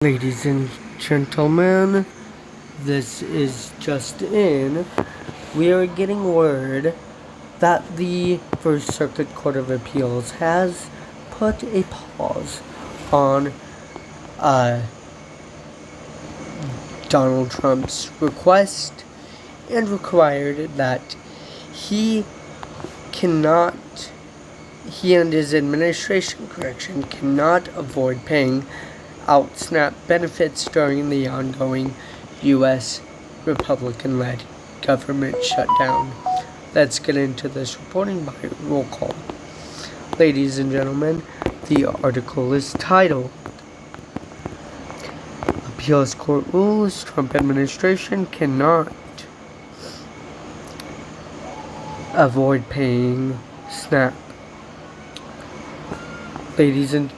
Ladies and gentlemen, this is just in. We are getting word that the First Circuit Court of Appeals has put a pause on Donald Trump's request and required that he and his administration, cannot avoid paying out SNAP benefits during the ongoing U.S. Republican-led government shutdown. Let's get into this reporting by roll call. Ladies and gentlemen, the article is titled, Appeals Court Rules Trump Administration Cannot Avoid Paying SNAP. Ladies and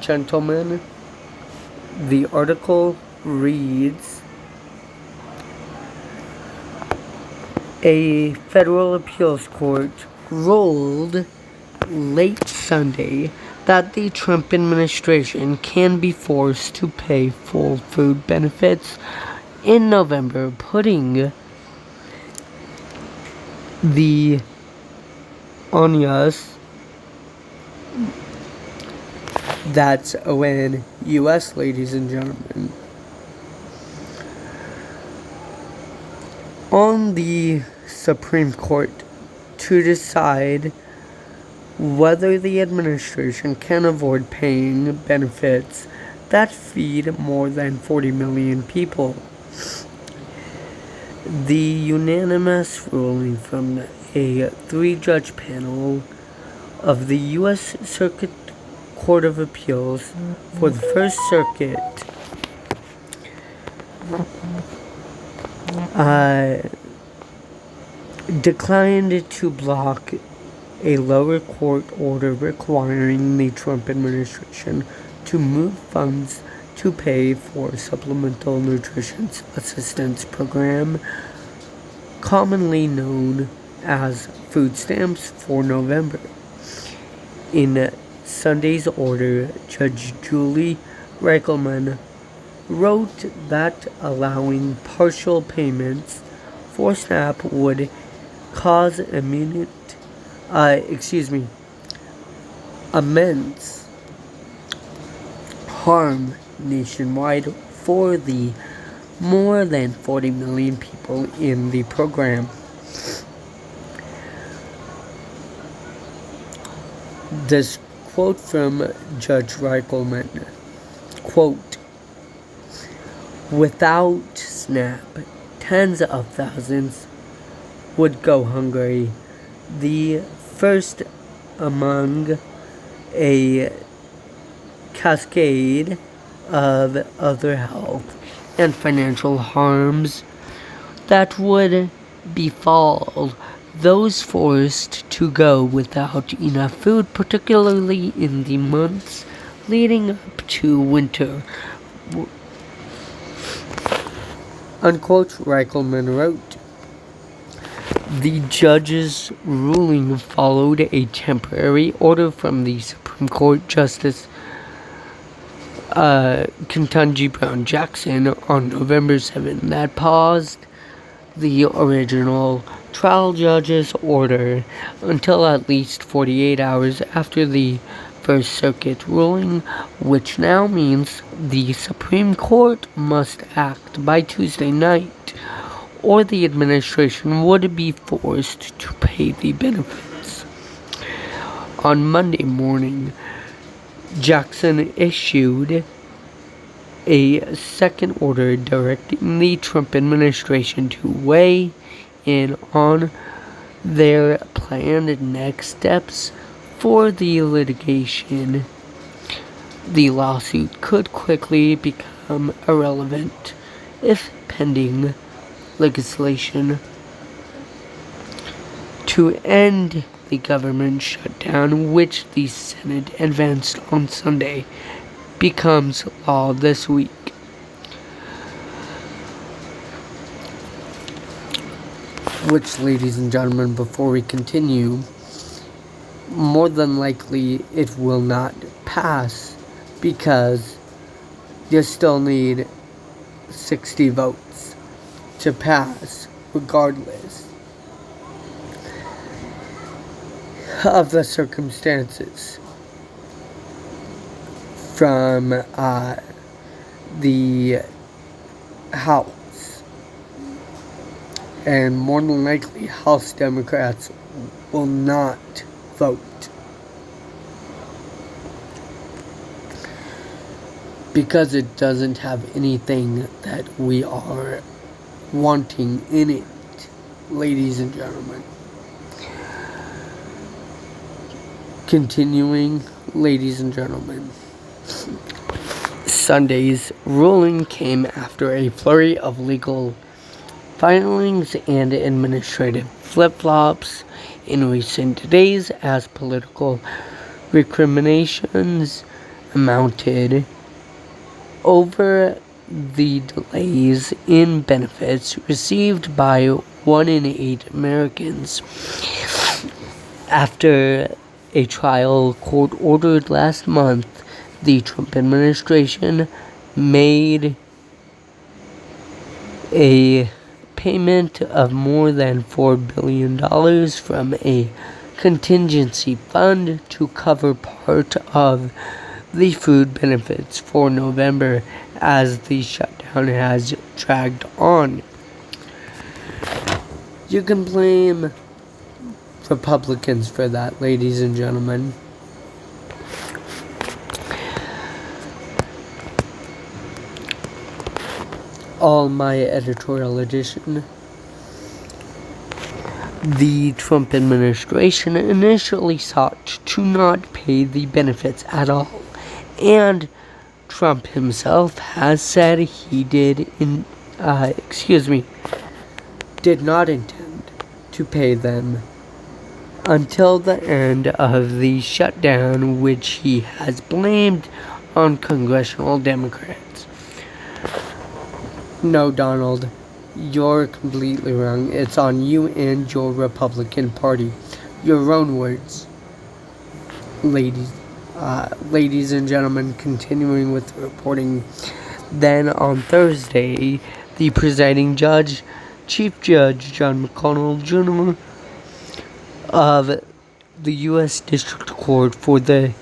gentlemen, the article reads, a federal appeals court ruled late Sunday that the Trump administration can be forced to pay full food benefits in November, putting the onus, that's ONUS, ladies and gentlemen, on the Supreme Court to decide whether the administration can avoid paying benefits that feed more than 40 million people. The unanimous ruling from a 3-judge panel of the U.S. Circuit Court of Appeals for the First Circuit declined to block a lower court order requiring the Trump administration to move funds to pay for Supplemental Nutrition Assistance Program, commonly known as food stamps, for November. In Sunday's order, Judge Julie Reichelman wrote that allowing partial payments for SNAP would cause immense harm nationwide for the more than 40 million people in the program. This quote from Judge Reichelman, quote, without SNAP, tens of thousands would go hungry, the first among a cascade of other health and financial harms that would befall those forced to go without enough food, particularly in the months leading up to winter. Unquote, Reichelman wrote. The judge's ruling followed a temporary order from the Supreme Court Justice Ketanji Brown Jackson on November 7 that paused the original trial judge's order until at least 48 hours after the First Circuit ruling, which now means the Supreme Court must act by Tuesday night, or the administration would be forced to pay the benefits. On Monday morning, Jackson issued a second order directing the Trump administration to weigh in on their planned next steps for the litigation. The lawsuit could quickly become irrelevant if pending legislation to end the government shutdown, which the Senate advanced on Sunday, becomes law this week. Which, ladies and gentlemen, before we continue, more than likely it will not pass because you still need 60 votes to pass, regardless of the circumstances from the House. And more than likely, House Democrats will not vote, because it doesn't have anything that we are wanting in it, ladies and gentlemen. Continuing, ladies and gentlemen. Sunday's ruling came after a flurry of legal filings and administrative flip-flops in recent days as political recriminations mounted over the delays in benefits received by 1 in 8 Americans. After a trial court ordered last month, the Trump administration made a payment of more than $4 billion from a contingency fund to cover part of the food benefits for November as the shutdown has dragged on. You can blame Republicans for that, ladies and gentlemen. All my editorial edition. The Trump administration initially sought to not pay the benefits at all, and Trump himself has said he did not intend to pay them until the end of the shutdown, which he has blamed on congressional Democrats. No, Donald, you're completely wrong. It's on you and your Republican Party. Your own words. Ladies and gentlemen, continuing with the reporting. Then on Thursday, the presiding judge, Chief Judge John McConnell Jr. of the U.S. District Court for the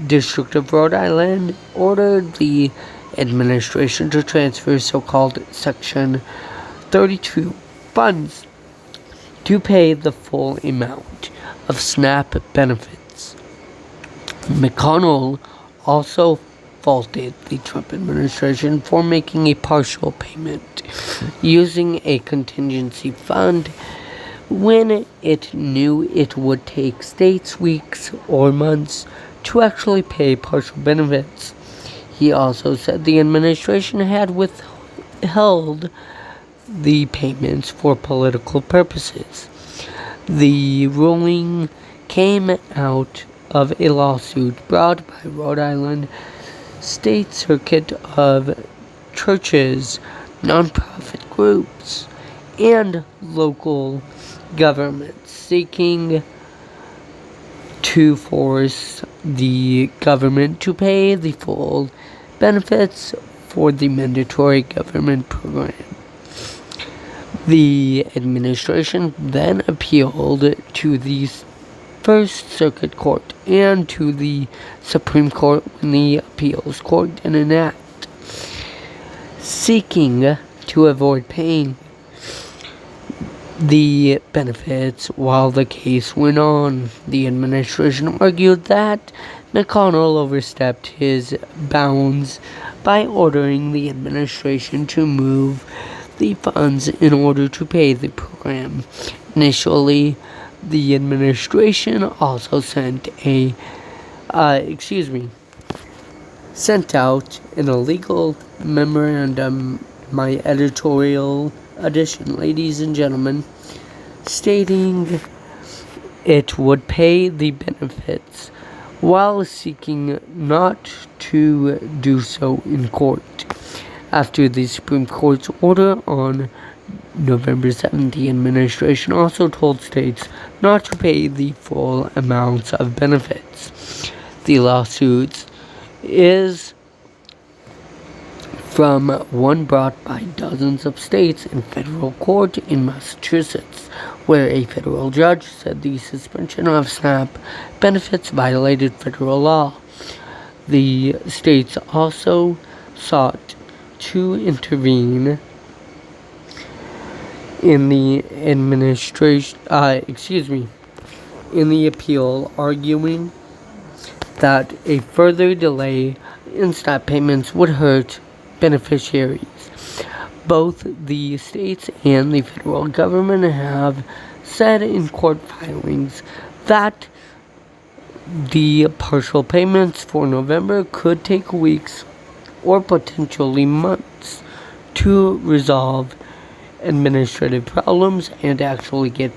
District of Rhode Island ordered the administration to transfer so-called Section 32 funds to pay the full amount of SNAP benefits. McConnell also faulted the Trump administration for making a partial payment using a contingency fund when it knew it would take states weeks or months to actually pay partial benefits. He also said the administration had withheld the payments for political purposes. The ruling came out of a lawsuit brought by Rhode Island State Circuit of Churches, nonprofit groups, and local governments seeking to force the government to pay the full benefits for the mandatory government program. The administration then appealed to the First Circuit Court and to the Supreme Court when the appeals court didn't act, seeking to avoid paying the benefits while the case went on. The administration argued that McConnell overstepped his bounds by ordering the administration to move the funds in order to pay the program. Initially, the administration also sent out an illegal memorandum, my editorial edition, ladies and gentlemen, stating it would pay the benefits while seeking not to do so in court. After the Supreme Court's order on November 7th, the administration also told states not to pay the full amounts of benefits. The lawsuit is from one brought by dozens of states in federal court in Massachusetts, where a federal judge said the suspension of SNAP benefits violated federal law. The states also sought to intervene in the in the appeal, arguing that a further delay in SNAP payments would hurt beneficiaries. Both the states and the federal government have said in court filings that the partial payments for November could take weeks or potentially months to resolve administrative problems and actually get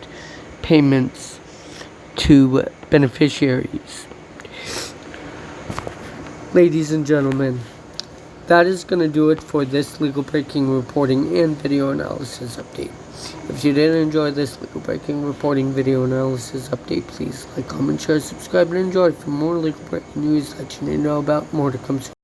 payments to beneficiaries. Ladies and gentlemen, that is going to do it for this legal breaking reporting and video analysis update. If you did enjoy this legal breaking reporting video analysis update, please like, comment, share, subscribe, and enjoy for more legal breaking news that you need to know about. More to come soon.